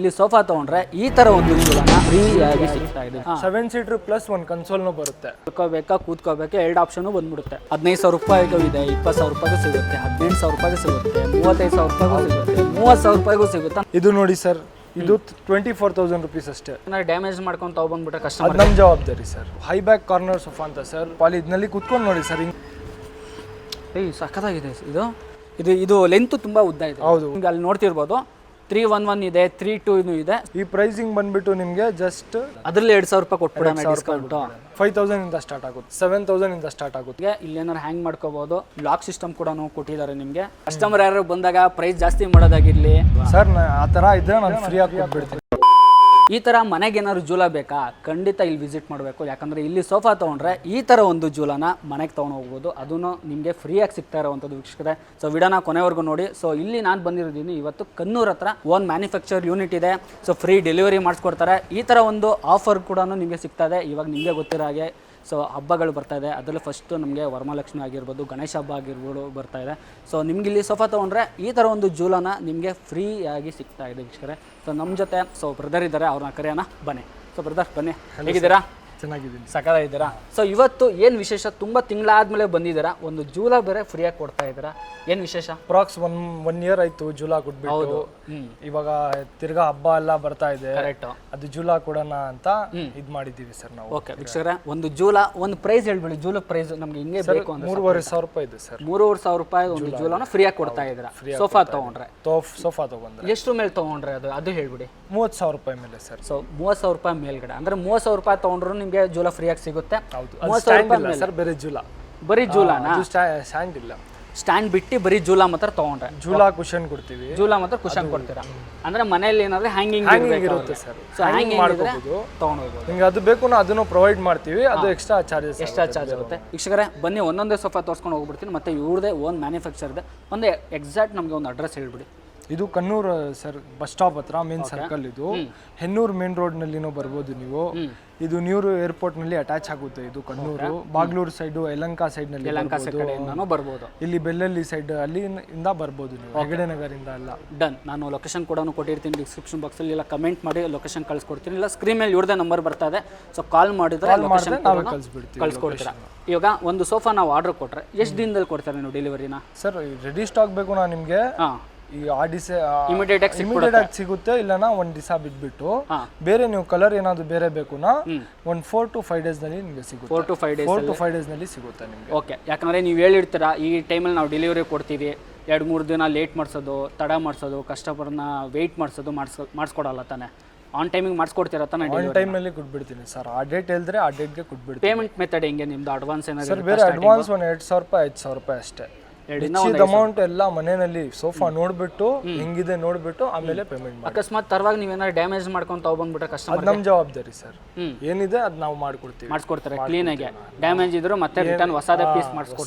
ಇಲ್ಲಿ ಸೋಫಾ ತಗೊಂಡ್ರೆ ಈ ತರ ಒಂದು ಜೂಲನ ಫ್ರೀ ಆಗಿ ಸಿಗ್ತಾ ಇದೆ. 7 ಸೀಟರ್ ಪ್ಲಸ್ ಒಂದು ಕನ್ಸೋಲ್ನು ಬರುತ್ತೆ. ಕೂತ್ಕೋಬೇಕಾ ಕೂತ್ಕೋಬೇಕಾ ಎರಡು ಆಪ್ಷನ್ ಬಂದ್ಬಿಡುತ್ತೆ. 15,000 ರೂಪಾಯಿಗೂ ಇದೆ, 20,000 ರೂಪಾಯಿಗೂ ಸಿಗುತ್ತೆ, 18,000 ರೂಪಾಯಿಗೂ ಸಿಗುತ್ತೆ, 35,000 ರೂಪಾಯಿಗೂ ಸಿಗುತ್ತೆ, 30,000 ರೂಪಾಯಿಗೂ ಸಿಗುತ್ತೆ. ಇದು ನೋಡಿ ಸರ್, ಇದು 24,000 ರುಪೀಸ್ ಅಷ್ಟೇ. ಡ್ಯಾಮೇಜ್ ಮಾಡ್ಕೊಂಡು ತಗೊಬಂದ್ಬಿಟ್ರೆ ಕಸ್ಟಮರ್ ನಮ್ಮ ಜವಾಬ್ದಾರಿ sir. High back corner sofa ಅಂತ ಸರ್, ಇದನ್ನಲ್ಲಿ ಕುತ್ಕೊಂಡು ನೋಡಿ ಸರ್. ಸಖತ್ತಾಗಿದೆ ಇದು. ಇದು ಇದು ಲೆಂತ್ ತುಂಬಾ ಉದ್ದ ಇದೆ. ಹೌದು, ನಿಮ್ಗೆ ಅಲ್ಲಿ ನೋಡ್ತಿರ್ಬೋದು 311 ಇದೆ, 32 ಇದೆ. ಈ ಪ್ರೈಸಿಂಗ್ ಬಂದ್ಬಿಟ್ಟು ನಿಮಗೆ ಜಸ್ಟ್ ಅದ್ರಲ್ಲಿ 2,000 ರೂಪಾಯಿ ಕೊಟ್ಬಿಡೋಣ ಡಿಸ್ಕೌಂಟ್. 5,000 ಇಂದ ಸ್ಟಾರ್ಟ್ ಆಗುತ್ತೆ, 7,000 ಇಂದ ಸ್ಟಾರ್ಟ್ ಆಗುತ್ತೆ. ಇಲ್ಲಿ ಏನಾರು ಹ್ಯಾಂಗ್ ಮಾಡ್ಕೋಬಹುದು. ಲಾಕ್ ಸಿಸ್ಟಮ್ ಕೂಡ ಕೊಟ್ಟಿದ್ದಾರೆ ನಿಮಗೆ. ಕಸ್ಟಮರ್ ಯಾರು ಬಂದಾಗ ಪ್ರೈಸ್ ಜಾಸ್ತಿ ಮಾಡೋದಾಗಿರ್ಲಿ ಸರ್, ಆ ಥರ ಇದ್ರೆ ನಾನು ಫ್ರೀ ಆಗಿ ಕೊಟ್ಬಿಡ್ತೀನಿ. ಈ ಥರ ಮನೆಗೆ ಏನಾದ್ರು ಜೂಲ ಬೇಕಾ, ಖಂಡಿತ ಇಲ್ಲಿ ವಿಸಿಟ್ ಮಾಡಬೇಕು. ಯಾಕಂದರೆ ಇಲ್ಲಿ ಸೋಫಾ ತೊಗೊಂಡ್ರೆ ಈ ಥರ ಒಂದು ಜೂಲನ ಮನೆಗೆ ತೊಗೊಂಡು ಹೋಗ್ಬೋದು. ಅದನ್ನು ನಿಮಗೆ ಫ್ರೀಯಾಗಿ ಸಿಗ್ತಾ ಇರೋವಂಥದ್ದು ವೀಕ್ಷಕರೇ. ಸೊ ವಿಡಿಯೋನ ಕೊನೆವರೆಗೂ ನೋಡಿ. ಸೊ ಇಲ್ಲಿ ನಾನು ಬಂದಿರೋದೀನಿ ಇವತ್ತು ಕನ್ನೂರ್ ಹತ್ರ ಓನ್ ಮ್ಯಾನುಫ್ಯಾಕ್ಚರ್ ಯೂನಿಟ್ ಇದೆ. ಸೊ ಫ್ರೀ ಡೆಲಿವರಿ ಮಾಡಿಸ್ಕೊಡ್ತಾರೆ. ಈ ಥರ ಒಂದು ಆಫರ್ ಕೂಡ ನಿಮಗೆ ಸಿಗ್ತಾ ಇದೆ. ಇವಾಗ ನಿಮಗೆ ಗೊತ್ತಿರೋ ಹಾಗೆ ಸೊ ಹಬ್ಬಗಳು ಬರ್ತಾ ಇದೆ. ಅದರಲ್ಲಿ ಫಸ್ಟು ನಮಗೆ ವರಮಹಾಲಕ್ಷ್ಮಿ ಆಗಿರ್ಬೋದು, ಗಣೇಶ ಹಬ್ಬ ಆಗಿರ್ಬೋದು ಬರ್ತಾ ಇದೆ. ಸೊ ನಿಮ್ಗೆ ಇಲ್ಲಿ ಸೋಫಾ ತೊಗೊಂಡ್ರೆ ಈ ಥರ ಒಂದು ಜೂಲನ ನಿಮಗೆ ಫ್ರೀಯಾಗಿ ಸಿಗ್ತಾ ಇದೆ ವೀಕ್ಷಕರೇ. ಸೊ ನಮ್ಮ ಜೊತೆ ಬ್ರದರ್ ಇದ್ದಾರೆ, ಅವ್ರನ್ನ ಕರೆಯೋಣ ಬನ್ನಿ. ಸೊ ಬ್ರದರ್ ಬನ್ನಿ, ಹೇಗಿದ್ದೀರಾ? ಚೆನ್ನಾಗಿದ್ದೀನಿ, ಸಕಲಾಗಿದ್ದೀರಾ? ಸೊ ಇವತ್ತು ಏನು ವಿಶೇಷ, ತುಂಬ ತಿಂಗಳಾದ್ಮೇಲೆ ಬಂದಿದ್ದೀರಾ, ಒಂದು ಜೂಲ ಬೇರೆ ಫ್ರೀಯಾಗಿ ಕೊಡ್ತಾ ಇದ್ದೀರಾ, ಏನು ವಿಶೇಷ? ಅಪ್ರಾಕ್ಸ್ ಒನ್ ಇಯರ್ ಆಯ್ತು ಜೂಲಾ ಕೊಟ್ಬಿಟ್ಟು. ಇವಾಗ ತಿರ್ಗಾ ಹಬ್ಬ ಎಲ್ಲ ಬರ್ತಾ ಇದೆ, ಅದು ಜೂಲಾ ಕೊಡೋಣ ಅಂತ ಇದ್ ಮಾಡಿದೀವಿ ಸರ್ ನಾವು. ಓಕೆ ವೀಕ್ಷಕರೇ, ಒಂದು ಜೂಲ ಒಂದು ಪ್ರೈಸ್ ಹೇಳ್ಬಿಡಿ. ಜೂಲ ಪ್ರೈಸ್ ನಮ್ಗೆ ಹಿಂಗೆ ಬೇಕು ಅಂದ್ರೆ 3,500 ರೂಪಾಯಿ ಇದೆ ಸರ್. 3,500 ರೂಪಾಯಿ ಒಂದು ಜೂಲನ ಫ್ರೀಯಾಗಿ ಕೊಡ್ತಾ ಇದ್ದೀರಾ. ಸೋಫಾ ತಗೊಂಡ್ರೆ ಸೋಫಾ ತಗೊಂಡ್ರೆ ಎಷ್ಟು ಮೇಲೆ ತಗೊಂಡ್ರೆ ಅದು ಹೇಳ್ಬಿಡಿ. 30,000 ರೂಪಾಯಿ ಮೇಲೆ ಸರ್. ಸೊ 30,000 ರೂಪಾಯಿ ಮೇಲ್ಗಡೆ ಅಂದ್ರೆ 30,000 ರೂಪಾಯಿ ತಗೊಂಡ್ರು ನಿಮಗೆ ಜೂಲ ಫ್ರೀಯಾಗಿ ಸಿಗುತ್ತೆ. 30,000 ರೂಪಾಯಿ ಸರ್. ಬೇರೆ ಜೂಲಾ, ಬರೀ ಜೂಲಾನ ಸ್ಟ್ಯಾಂಡ್ ಇಲ್ಲ, ಸ್ಟ್ಯಾಂಡ್ ಬಿಟ್ಟು ಬರೀ ಜೂಲಾ ಮಾತ್ರ ತಗೊಂಡ್ರೆ ಜೂಲಾ ಕುಶನ್ ಕೊಡ್ತೀವಿ. ಜೂಲಾ ಮಾತ್ರ ಕುಶನ್ ಕೊಡ್ತೀರಾ ಅಂದ್ರೆ ಮನೆಯಲ್ಲಿ ಏನಾದ್ರೆ ಹ್ಯಾಂಗಿಂಗ್ ಇರುತ್ತೆ ಸರ್. ಸೊ ಹ್ಯಾಂಗಿಂಗ್ ಮಾಡ್ಬೋದು, ತಗೊಂಡೋಗ್ಬೋದು. ನಿಮ್ಗೆ ಅದು ಬೇಕು ಅದನ್ನು ಪ್ರೊವೈಡ್ ಮಾಡ್ತೀವಿ. ಅದು ಎಕ್ಸ್ಟ್ರಾ ಚಾರ್ಜ್ ಆಗುತ್ತೆ. ವೀಕ್ಷಕರೇ ಬನ್ನಿ, ಒಂದೊಂದೇ ಸೋಫಾ ತೋರಿಸ್ಕೊಂಡು ಹೋಗ್ಬಿಡ್ತೀನಿ. ಮತ್ತೆ ಇವ್ರದೇ ಓನ್ ಮ್ಯಾನುಫ್ಯಾಕ್ಚರ್ ಇದೆ. ಒಂದು ಎಕ್ಸಾಕ್ಟ್ ನಮಗೆ ಒಂದು ಅಡ್ರೆಸ್ ಹೇಳ್ಬಿಡಿ. ಇದು ಕನ್ನೂರ್ ಸರ್, ಬಸ್ ಸ್ಟಾಪ್ ಹತ್ರ ಮೇನ್ ಸರ್ಕಲ್. ಇದು ಹೆನ್ನೂರು ಮೇನ್ ರೋಡ್ ನಲ್ಲಿನೂ ಬರ್ಬೋದು ನೀವು. ಇದು ನ್ಯೂರು ಏರ್ಪೋರ್ಟ್ ನಲ್ಲಿ ಅಟ್ಯಾಚ್ ಆಗುತ್ತೆ. ಇದು ಕನ್ನೂರು, ಬಾಗ್ಲೂರು ಸೈಡ್, ಯಲಹಂಕ ಸೈಡ್ ನಲ್ಲಿ ಬರ್ಬೋದು. ಇಲ್ಲಿ ಬೆಲ್ಲಲ್ಲಿ ಸೈಡ್ ಅಲ್ಲಿ ಇಂದ ಬರ್ಬೋದು ನೀವು, ಹೆಗಡೆ ನಗರಿಂದ ಎಲ್ಲ. ಡನ್. ನಾನು ಲೊಕೇಶನ್ ಕೂಡ ಕೊಟ್ಟಿರ್ತೀನಿ ಡಿಸ್ಕ್ರಿಪ್ಷನ್ ಬಾಕ್ಸ್ ಅಲ್ಲಿ. ಇಲ್ಲ ಕಮೆಂಟ್ ಮಾಡಿ ಲೊಕೇಶನ್ ಕಳಿಸ್ಕೊಡ್ತೀನಿ, ಇಲ್ಲ ಸ್ಕ್ರೀನ್ ಮೇಲೆ ಇವ್ರದೇ ನಂಬರ್ ಬರ್ತಾ ಇದೆ. ಸೊ ಕಾಲ್ ಮಾಡಿದ್ರೆ ಕಳಿಸ್ಕೊಡ್ತೀರಾ. ಇವಾಗ ಒಂದು ಸೋಫಾ ನಾವು ಆರ್ಡರ್ ಕೊಟ್ರೆ ಎಷ್ಟು ದಿನದಲ್ಲಿ ಕೊಡ್ತಾರೆ ನೀವು ಡೆಲಿವರಿನ? ಸರ್ ರೆಡಿ ಸ್ಟಾಕ್ ಬೇಕು ನಾ ನಿಮ್ಗೆ, ಈ ಇಮಿಡಿಯೇಟ್ ಆಗಿ ಸಿಗುತ್ತೆ. ಇಲ್ಲನ ಒಂದ್ ದಿವಸ ಬಿಟ್ಬಿಟ್ಟು ಬೇರೆ ನೀವು ಕಲರ್ ಏನಾದ್ರು ಬೇರೆ ಬೇಕುನಾ ಒಂದು 4 to 5 days ನಲ್ಲಿ ನಿಮಗೆ ಸಿಗುತ್ತೆ. 4 to 5 days ನಲ್ಲಿ ಸಿಗುತ್ತೆ ನಿಮಗೆ. ಓಕೆ, ಯಾಕಂದ್ರೆ ನೀವು ಹೇಳಿರ್ತೀರಾ ಈ ಟೈಮಲ್ಲಿ ನಾವು ಡೆಲಿವರಿ ಕೊಡ್ತೀವಿ, 2-3 ದಿನ ಲೇಟ್ ಮಾಡಿಸೋದು, ತಡ ಮಾಡಿಸೋದು, ಕಸ್ಟಮರ್ನ ವೆಯ್ಟ್ ಮಾಡಿಸೋದು ಮಾಡಿಸ್ಕೊಡಲ್ಲ ತಾನೆ. ಆನ್ ಟೈಮಿಗೆ ಮಾಡಿಸ್ಕೊಡ್ತೀರಾ ತಾನೆ? ಆನ್ ಟೈಮ್ ನಲ್ಲಿ ಕೊಟ್ಬಿಡ್ತೀನಿ ಸರ್. ಆ ಡೇಟ್ ಹೇಳಿದ್ರೆ ಆ ಡೇಟ್ಗೆ ಕೊಟ್ಬಿಡ್ತೀನಿ. ಪೇಮೆಂಟ್ ಮೆಥಡ್ ಹೆಂಗೆ ನಿಮ್ದು? ಅಡ್ವಾನ್ಸ್ ಏನಾದ್ರು ಸರ್? ಬೇರೆ ಅಡ್ವಾನ್ಸ್ ಒಂದು 2,000 ರೂಪಾಯಿ 5,000 ರೂಪಾಯಿ ಅಷ್ಟೇ. ಅಮೌಂಟ್ ಎಲ್ಲ ಮನೆಯಲ್ಲಿ ಸೋಫಾ ನೋಡ್ಬಿಟ್ಟು ಹೆಂಗಿದೆ ನೋಡ್ಬಿಟ್ಟು ಆಮೇಲೆ ಪೇಮೆಂಟ್ ಮಾಡಿ. ಅಕಸ್ಮಾತ್ ತರವಾಗ ನೀವೇನಾದ್ರು ಡ್ಯಾಮೇಜ್ ಮಾಡ್ಕೊಂಡು ತಗೊಂಡ್ಬಿಟ್ರೆ ಕಸ್ಟಮರ್ ನಮ್ಮ ಜವಾಬ್ದಾರಿ ಸರ್. ಏನಿದೆ ಅದು ನಾವು ಮಾಡಿಸ್ಕೊಡ್ತಾರೆ ಕ್ಲೀನ್ ಆಗಿ. ಡ್ಯಾಮೇಜ್ ಇದ್ರು ಮತ್ತೆ ರಿಟರ್ನ್ ಹೊಸದೇ ಪೀಸ್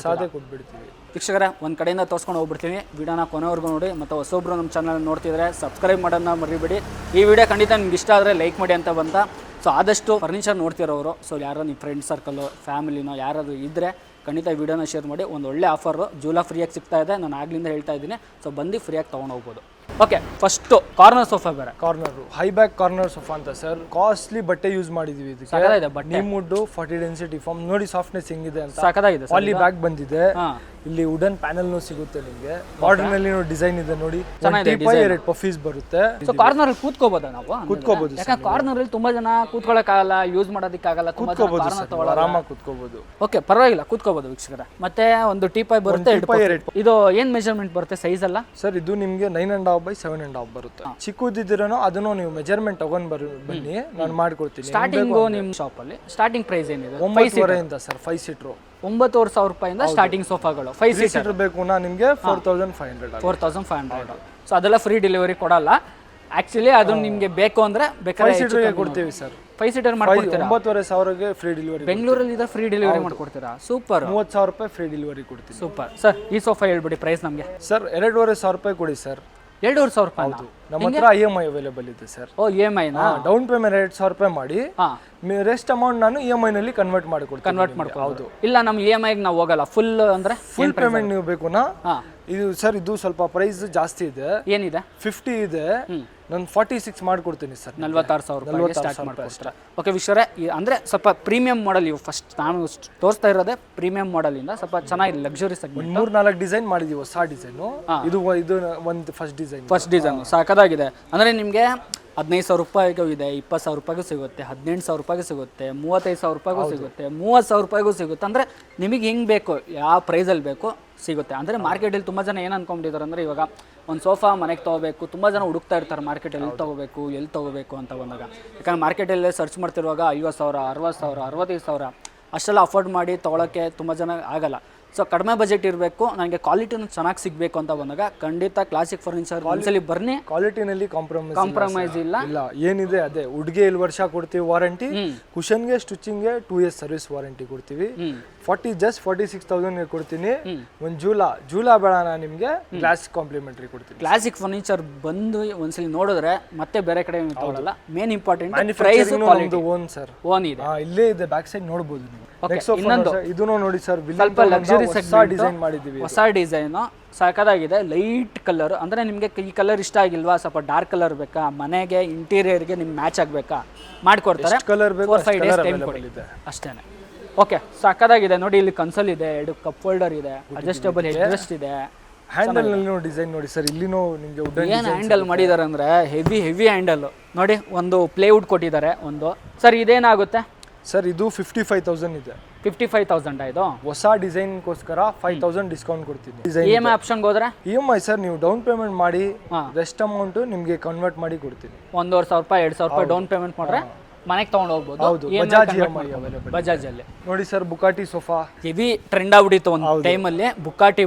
ಕೊಟ್ಬಿಡ್ತೀವಿ. ವೀಕ್ಷಕರೇ ಒಂದು ಕಡೆಯಿಂದ ತೋರಿಸ್ಕೊಂಡು ಹೋಗ್ಬಿಡ್ತೀನಿ. ವಿಡಿಯೋನ ಕೊನೆವರೆಗೂ ನೋಡಿ. ಮತ್ತು ಹೊಸೊಬ್ರು ನಮ್ಮ ಚಾನಲ್ ನೋಡ್ತಿದ್ರೆ ಸಬ್ಸ್ಕ್ರೈಬ್ ಮಾಡೋದನ್ನ ಮರಿಬೇಡಿ. ಈ ವಿಡಿಯೋ ಖಂಡಿತ ನಿಮ್ಗೆ ಇಷ್ಟ ಆದರೆ ಲೈಕ್ ಮಾಡಿ ಅಂತ ಬಂತ. ಸೊ ಆದಷ್ಟು ಫರ್ನಿಚರ್ ನೋಡ್ತಿರೋರು, ಸೊ ಯಾರೋ ನಿಮ್ಮ ಫ್ರೆಂಡ್ ಸರ್ಕಲ್ಲು, ಫ್ಯಾಮಿಲಿನೋ ಯಾರಾದರೂ ಇದ್ದರೆ ಖಂಡಿತ ವಿಡಿಯೋನ ಶೇರ್ ಮಾಡಿ. ಒಂದು ಒಳ್ಳೆ ಆಫರು ಜೂಲಾ ಫ್ರೀಯಾಗಿ ಸಿಗ್ತಾ ಇದೆ. ನಾನು ಆಗ್ಲಿಂದ ಹೇಳ್ತಾ ಇದ್ದೀನಿ. ಸೊ ಬಂದು ಫ್ರೀಯಾಗಿ ತೊಗೊಂಡು ಹೋಗ್ಬೋದು. ಓಕೆ, ಫಸ್ಟು ಕಾರ್ನರ್ ಸೋಫಾ ಬೇರೆ. Corner high back corner sofa ಅಂತ ಸರ್. ಕಾಸ್ಟ್ಲಿ ಬಟ್ಟೆ ಯೂಸ್ ಮಾಡಿದೀವಿ ಇದಕ್ಕೆ. ನೀಮುಡ್ 40 ಡೆನ್ಸಿಟಿ ಫಾರ್ಮ್ ನೋಡಿ, ಸಾಫ್ಟ್ನೆಸ್ ಹೆಂಗಿದೆ ಅಂತ. ಸಾಕಾಗಿದೆ. ಪಾಲಿ ಬ್ಯಾಗ್ ಬಂದಿದೆ. ಇಲ್ಲಿ ವುಡನ್ ಪ್ಯಾನಲ್ ಸಿಗುತ್ತೆ ನಿಮಗೆ. ಬಾರ್ಡರ್ ನಲ್ಲಿ ಡಿಸೈನ್ ಇದೆ ನೋಡಿ. 2 ಪಫೀಸ್ ಬರುತ್ತೆ. ಸೊ ಕಾರ್ನರ್ ಅಲ್ಲಿ ಕೂತ್ಕೋಬೋದಾ ನಾವು? ಕೂತ್ಕೋಬಹುದು. ಯಾಕಂದ್ರೆ ಕಾರ್ನರ್ ಅಲ್ಲಿ ತುಂಬಾ ಜನ ಕೂತ್ಕೊಳ್ಳೋಕ್ಕಾಗಲ್ಲ, ಯೂಸ್ ಮಾಡೋದಕ್ಕಾಗಲ್ಲ. ಆರಾಮಾಗಿ ಕೂತ್ಕೋಬಹುದು. ಓಕೆ, ಪರವಾಗಿಲ್ಲ, ಕೂತ್ಕೋಬಹುದು ವೀಕ್ಷಕರ. ಮತ್ತೆ ಒಂದು ಟೀಪಾಯ್ ಬರುತ್ತೆ. ಇದು ಏನ್ ಮೆಜರ್ಮೆಂಟ್ ಬರುತ್ತೆ ಸೈಜ್ ಅಲ್ಲ ಸರ್? ಇದು ನಿಮ್ಗೆ 9.5 by 7.5 ಬರುತ್ತೆ. ಚಿಕ್ಕದಿದ್ರೂ ಅದನ್ನು ನೀವು ಮೆಜರ್ಮೆಂಟ್ ತಗೊಂಡ್ ಬನ್ನಿ, ನಾನು ಮಾಡ್ಕೊಡ್ತೀನಿ. ಸ್ಟಾರ್ಟಿಂಗ್ ನಿಮ್ಮ ಶಾಪ್ ಅಲ್ಲಿ ಸ್ಟಾರ್ಟಿಂಗ್ ಪ್ರೈಸ್ ಏನಿದೆ? 9,500 ಸರ್. 5 ಸೀಟರ್ 9,500 ರೂಪಾಯಿಂದ ಸ್ಟಾರ್ಟಿಂಗ್ ಸೋಫಾಗಳು. 5 ಸೀಟರ್ ಬೇಕು ನಿಮಗೆ 4,500. ಸೊ ಅದೆಲ್ಲ ಫ್ರೀ ಡೆಲಿವರಿ ಕೊಡಲ್ಲ ಆಕ್ಚುಲಿ. ಅದು ನಿಮ್ಗೆ ಬೇಕು ಅಂದ್ರೆ ಬೇಕಾದ್ರೆ 5 ಸೀಟರ್ ಕೊಡ್ತೀವಿ ಸರ್. 5 ಸೀಟರ್ ಮಾಡ್ಕೊಡ್ತೀರಾ? 9,500ಗೆ ಫ್ರೀ ಡೆಲಿವರಿ. ಬೆಂಗಳೂರಲ್ಲಿ ಇದೆ ಫ್ರೀ ಡೆಲಿವರಿ ಮಾಡ್ಕೊಡ್ತೀರಾ? ಸೂಪರ್. 30,000 ರೂಪಾಯಿ ಫ್ರೀ ಡೆಲಿವರಿ ಕೊಡ್ತೀನಿ. Super sir. ಈ ಸೋಫಾ ಹೇಳ್ಬಿಡಿ ಪ್ರೈಸ್ ನಮಗೆ. ಸರ್ 2,500 ರೂಪಾಯಿ ಕೊಡಿ ಸರ್. 2,500 ರೂಪಾಯಿ? ನಮ್ಮ ಹತ್ರ EMI ಅವೈಲೇಬಲ್ ಇದೆ ಸರ್. ಓ, EMI ನಾ? ಡೌನ್ ಪೇಮೆಂಟ್ 2,000 ರೂಪಾಯಿ ಮಾಡಿ, ರೆಸ್ಟ್ ಅಮೌಂಟ್ ನಾನು EMI ನಲ್ಲಿ ಕನ್ವರ್ಟ್ ಮಾಡ್ಕೊಡ್ತೀನಿ. ಹೌದು. ಇಲ್ಲ ನಮ್ಮ EMI ನಾವು ಹೋಗಲ್ಲ, ಫುಲ್ ಅಂದ್ರೆ ಫುಲ್ ಪೇಮೆಂಟ್ ನೀವು ಬೇಕುನಾ ಇದು ಸರ್ ಇದು ಸ್ವಲ್ಪ ಪ್ರೈಸ್ ಜಾಸ್ತಿ ಇದೆ, ಏನಿದೆ 50 ಇದೆ, ನಾನು 46 ಮಾಡ್ಕೊಡ್ತೀನಿ ಸರ್. 46,000 ರೂಪಾಯಿಗೆ ಸ್ಟಾರ್ಟ್ ಮಾಡ್ಕೊಡ್ತಾರೆ. ಓಕೆ ವೀಕ್ಷಕರೇ, ಅಂದರೆ ಸ್ವಲ್ಪ ಪ್ರೀಮಿಯಂ ಮಾಡಲ್ ಇವು ಫಸ್ಟ್ ನಾನು ತೋರಿಸ್ತಾ ಇರೋದೇ ಪ್ರೀಮಿಯಂ ಮಾಡಲಿಂದ ಸ್ವಲ್ಪ ಚೆನ್ನಾಗಿ ಲಕ್ಸುರಿ ಸೆಗ್ಮೆಂಟ್. 3-4 ಡಿಸೈನ್ ಮಾಡಿದೀವಿ, ಹೊಸ ಡಿಸೈನು. ಇದು ಒಂದು ಫಸ್ಟ್ ಡಿಸೈನ್ ಸಾಕಾಗಿದೆ. ಅಂದರೆ ನಿಮಗೆ 15,000 ರೂಪಾಯಿಗೂ ಇದೆ, 20,000 ರೂಪಾಯಿಗೂ ಸಿಗುತ್ತೆ, 18,000 ರೂಪಾಯಿಗೂ ಸಿಗುತ್ತೆ, 35,000 ರೂಪಾಯಿಗೂ ಸಿಗುತ್ತೆ, 30,000 ರೂಪಾಯಿಗೂ ಸಿಗುತ್ತೆ. ಅಂದರೆ ನಿಮಗೆ ಹೆಂಗೆ ಬೇಕು, ಯಾವ ಪ್ರೈಸಲ್ಲಿ ಬೇಕು ಸಿಗುತ್ತೆ. ಅಂದರೆ ಮಾರ್ಕೆಟಲ್ಲಿ ತುಂಬ ಜನ ಏನು ಅಂದ್ಕೊಂಡಿದ್ದಾರೆ ಅಂದರೆ ಇವಾಗ ಒಂದು ಸೋಫಾ ಮನೆಗೆ ತೊಗೋಬೇಕು, ತುಂಬ ಜನ ಹುಡುಕ್ತಾ ಇರ್ತಾರೆ ಮಾರ್ಕೆಟಲ್ಲಿ ಎಲ್ಲಿ ತೊಗೋಬೇಕು ಅಂತ ಬಂದಾಗ. ಯಾಕಂದ್ರೆ ಮಾರ್ಕೆಟಲ್ಲೇ ಸರ್ಚ್ ಮಾಡ್ತಿರುವಾಗ 50,000, 60,000, 65,000 ಅಷ್ಟೆಲ್ಲ ಅಫೋರ್ಡ್ ಮಾಡಿ ತೊಗೊಳಕ್ಕೆ ತುಂಬ ಜನ ಆಗಲ್ಲ. ಸೊ ಕಡಿಮೆ ಬಜೆಟ್ ಇರಬೇಕು, ನನಗೆ ಕ್ವಾಲಿಟಿನೂ ಚೆನ್ನಾಗಿ ಸಿಗಬೇಕು ಅಂತ ಬಂದಾಗ ಖಂಡಿತ ಕ್ಲಾಸಿಕ್ ಫರ್ನಿಚರ್ ಒಂದ್ಸಲಿ ಬರ್ನಿ. ಕ್ವಾಲಿಟಿನಲ್ಲಿ ಕಾಂಪ್ರಮೈಸ್ ಇಲ್ಲ, ಏನಿದೆ ಅದೇ. ಉಡ್ಗೆ 7 ವರ್ಷ ಕೊಡ್ತೀವಿ ವಾರಂಟಿ, ಕುಷನ್ಗೆ ಸ್ಟಿಚಿಂಗ್ಗೆ 2 years ಸರ್ವಿಸ್ ವಾರಂಟಿ ಕೊಡ್ತೀವಿ. 46,000 ಕೊಡ್ತೀನಿ. ಒಂದು ಜೂಲಾ ಬೇಡ, ನಾನು ನಿಮಗೆ ಗ್ಲಾಸ್ ಕಾಂಪ್ಲಿಮೆಂಟರಿ ಕೊಡ್ತೀನಿ. ಕ್ಲಾಸಿಕ್ ಫರ್ನಿಚರ್ ಬಂದು ಒಂದ್ಸಲಿ ನೋಡಿದ್ರೆ ಮತ್ತೆ ಬೇರೆ ಕಡೆ ತಗೊಳ್ಳಲ್ಲ. Main important own sir, own ಇದೆ, ಇಲ್ಲೇ ಇದೆ, ಬ್ಯಾಕ್ ಸೈಡ್ ನೋಡಬಹುದು ನೀವು. ಇನ್ನೊಂದು ಇದನ್ನು ನೋಡಿ ಸರ್, ಸ್ವಲ್ಪ ಲಕ್ಸುರಿ ಡಿಸೈನ್ ಮಾಡಿದೀವಿ, ಹೊಸ ಡಿಸೈನ್ ಸಾಕಾಗಿದೆ. ಲೈಟ್ ಕಲರ್, ಅಂದ್ರೆ ನಿಮಗೆ ಈ ಕಲರ್ ಇಷ್ಟ ಆಗಿಲ್ವಾ, ಸ್ವಲ್ಪ ಡಾರ್ಕ್ ಕಲರ್ ಬೇಕಾ, ಮನೆಗೆ ಇಂಟೀರಿಯರ್ಗೆ ನಿಮ್ಗೆ ಮ್ಯಾಚ್ ಆಗಬೇಕಾ, ಮಾಡಿಕೊಡ್ತಾರೆ. ಕಲರ್ ಬೇಕು, 4-5 ಡೇಸ್ ಟೈಮ್ ಕೊಡಿ ಅಷ್ಟೇನೆ. ಓಕೆ, ಸಾಕಾಗಿದೆ ನೋಡಿ. ಇಲ್ಲಿ ಕನ್ಸೋಲ್ ಇದೆ, 2 ಕಪ್ ಹೋಲ್ಡರ್ ಇದೆ, ಅಡ್ಜಸ್ಟೇಬಲ್ ಹೆಡ್ರೆಸ್ಟ್ ಇದೆ. ಹ್ಯಾಂಡಲ್ ನಲ್ಲಿ ಡಿಸೈನ್ ನೋಡಿ ಸರ್, ಇಲ್ಲಿನೂ ನಿಮಗೆ ಏನು ಹ್ಯಾಂಡಲ್ ಮಾಡಿದ್ದಾರೆ ಅಂದ್ರೆ ಹೆವಿ ಹ್ಯಾಂಡಲ್ ನೋಡಿ. ಒಂದು ಪ್ಲೇವುಡ್ ಕೊಟ್ಟಿದ್ದಾರೆ ಒಂದು. ಸರ್ ಇದೇನಾಗುತ್ತೆ ಸರ್? ಇದು 55,000 ಇದೆ. 55,000 ಇದು ಹೊಸ ಡಿಸೈನ್ಗೋಸ್ಕರ 5,000 ಡಿಸ್ಕೌಂಟ್ ಕೊಡ್ತೀನಿ. EMI ಆಪ್ಷನ್ಗೆ ಹೋದ್ರೆ EMI ಸರ್, ನೀವು ಡೌನ್ ಪೇಮೆಂಟ್ ಮಾಡಿ ರೆಸ್ಟ್ ಅಮೌಂಟ್ ನಿಮಗೆ ಕನ್ವರ್ಟ್ ಮಾಡಿ ಕೊಡ್ತೀನಿ. 1,500 ರೂಪಾಯಿ 2,000 ರೂಪಾಯಿ ಡೌನ್ ಪೇಮೆಂಟ್ ಮಾಡ್ರೆ ಮನೆಗೆ ತಗೊಂಡು ಹೋಗ್ಬೋದು. ಹೌದು, ಬಜಾಜ್ ಅಲ್ಲಿ ನೋಡಿ ಸರ್. ಬುಕಾಟಿ ಸೋಫಾ ಹೆವಿ ಟ್ರೆಂಡ್ ಆಗ್ಬಿಟ್ಟಿತ್ತು ಒಂದು ಟೈಮಲ್ಲಿ.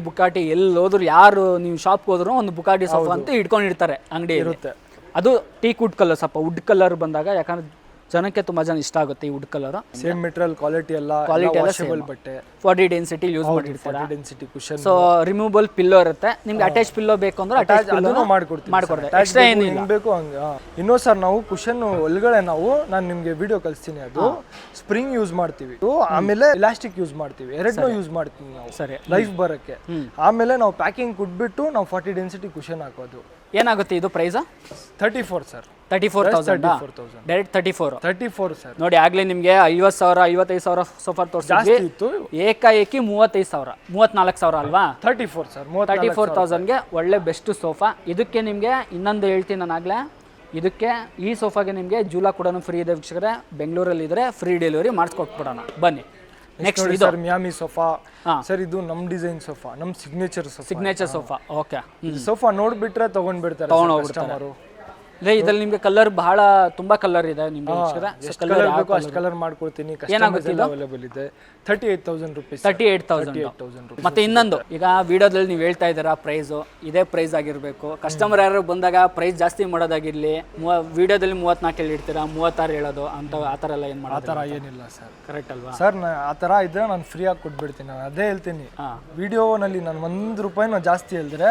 ಬುಕಾಟಿ ಎಲ್ಲಿ ಹೋದ್ರು, ಯಾರು ನೀವು ಶಾಪ್ಗೆ ಹೋದ್ರು ಒಂದು ಬುಕಾಟಿ ಸೋಫಾ ಅಂತ ಇಟ್ಕೊಂಡಿರ್ತಾರೆ ಅಂಗಡಿ ಇರುತ್ತೆ. ಅದು ಟೀಕ್ ವುಡ್ ಕಲರ್, ಸ್ವಲ್ಪ ವುಡ್ ಕಲರ್ ಬಂದಾಗ, ಯಾಕಂದ್ರೆ ಜನಕ್ಕೆ ತುಂಬಾ ಜನ ಇಷ್ಟ ಆಗುತ್ತೆ ಈ wood colour. Same material, quality ಎಲ್ಲ ವಾಷಬಲ್ ಬಟ್ಟೆ, 40 ಡೆನ್ಸಿಟಿ ಯೂಸ್ ಮಾಡಿರ್ತಾರೆ. 40 density cushion, so removable pillow ಇರುತ್ತೆ. ನಿಮ್ಗೆ ಅಟ್ಯಾಚ್ ಪಿಲ್ಲೋ ಬೇಕು ಅಂದ್ರೆ ಅಟ್ಯಾಚ್ ಪಿಲ್ಲೋ ಮಾಡ್ಕೊಡ್ತೀವಿ. ಎಕ್ಸ್ಟ್ರಾ ಏನಿಲ್ಲ ಬೇಕು ಹಂಗ. ಇನ್ನೂ ಸರ್, ನಾವು ಕುಷನ್ ಒಳಗಡೆ ನಾನು ನಿಮ್ಗೆ ವಿಡಿಯೋ ಕಳಿಸ್ತೀನಿ. ಅದು ಸ್ಪ್ರಿಂಗ್ ಯೂಸ್ ಮಾಡ್ತೀವಿ, ಆಮೇಲೆ ಎಲಾಸ್ಟಿಕ್ ಯೂಸ್ ಮಾಡ್ತೀವಿ, ಎರಡನ್ನೂ ಯೂಸ್ ಮಾಡ್ತೀವಿ ನಾವು. ಸರಿ, ಲೈಫ್ ಬರಕ್ಕೆ. ಆಮೇಲೆ ನಾವು ಪ್ಯಾಕಿಂಗ್ ಕೊಟ್ಬಿಟ್ಟು ನಾವು 40 ಡೆನ್ಸಿಟಿ ಕುಷನ್ ಹಾಕೋದು. ಏನಾಗುತ್ತೆ ಇದು ಪ್ರೈಸ್? 34 ಸರ್. 34,000 direct 34 sir. ನೋಡಿ, ಆಗ್ಲೇ ನಿಮ್ಗೆ 50,000 55,000 ಸೋಫಾ ತೋರಿಸಿತ್ತು, ಏಕಾಏಕಿ 35,000 34,000 ಅಲ್ವಾ? 34 ಸರ್. 34,000ಗೆ ಒಳ್ಳೆ ಬೆಸ್ಟ್ ಸೋಫಾ. ಇದಕ್ಕೆ ನಿಮ್ಗೆ ಇನ್ನೊಂದು ಹೇಳ್ತೀನಿ ನಾನು ಆಗ್ಲೇ, ಇದಕ್ಕೆ ಈ ಸೋಫಾಗೆ ನಿಮ್ಗೆ ಜೂಲಾ ಕೂಡ ಫ್ರೀ ಇದೆ ವೀಕ್ಷಕರೇ. ಬೆಂಗಳೂರಲ್ಲಿ ಇದ್ರೆ ಫ್ರೀ ಡೆಲಿವರಿ ಮಾಡಿಸ್ಕೊಟ್ಬಿಡೋಣ, ಬನ್ನಿ. ನೆಕ್ಸ್ಟ್ ಇದು ಮಿಯಾಮಿ ಸೋಫಾ ಸರ್. ಇದು ನಮ್ ಡಿಸೈನ್ ಸೋಫಾ, ನಮ್ ಸಿಗ್ನೇಚರ್ ಸೋಫಾ. ಓಕೆ, ಸೋಫಾ ನೋಡ್ಬಿಟ್ರೆ ತಗೊಂಡ್ಬಿಡ್ತಾರೆ ಕಸ್ಟಮರ್. ಇದ್ರಲ್ಲಿ ನಿಮ್ಗೆ ಕಲರ್ ಬಹಳ ತುಂಬಾ ಕಲರ್ ಇದೆ ನಿಮ್ಗೆ. ಅಷ್ಟು ಕಲರ್ ಮಾಡ್ಕೊಡ್ತೀನಿ. ಅವೈಲೇಬಲ್ ಇದೆ. 38,000 ರೂಪೀಸ್. 38,000. ಮತ್ತೆ ಇನ್ನೊಂದು, ಈಗ ವಿಡಿಯೋದಲ್ಲಿ ನೀವು ಹೇಳ್ತಾ ಇದ್ದೀರಾ ಪ್ರೈಸು ಇದೇ ಪ್ರೈಸ್ ಆಗಿರ್ಬೇಕು. ಕಸ್ಟಮರ್ ಯಾರು ಬಂದಾಗ ಪ್ರೈಸ್ ಜಾಸ್ತಿ ಮಾಡೋದಾಗಿರ್ಲಿ, ವಿಡಿಯೋದಲ್ಲಿ 34 ಹೇಳ್ತೀರಾ, 36 ಹೇಳೋದು ಅಂತ ಆ ಥರ ಎಲ್ಲ ಏನು ಮಾಡೋದು? ಆ ಥರ ಏನಿಲ್ಲ ಸರ್. ಕರೆಕ್ಟ್ ಅಲ್ವಾ ಸರ್? ಆ ಥರ ಇದ್ರೆ ನಾನು ಫ್ರೀ ಆಗಿ ಕೊಟ್ಬಿಡ್ತೀನಿ. ನಾನು ಅದೇ ಹೇಳ್ತೀನಿ, ವಿಡಿಯೋನಲ್ಲಿ ನಾನು 1 ರೂಪಾಯಿನೂ ಜಾಸ್ತಿ ಹೇಳಿದ್ರೆ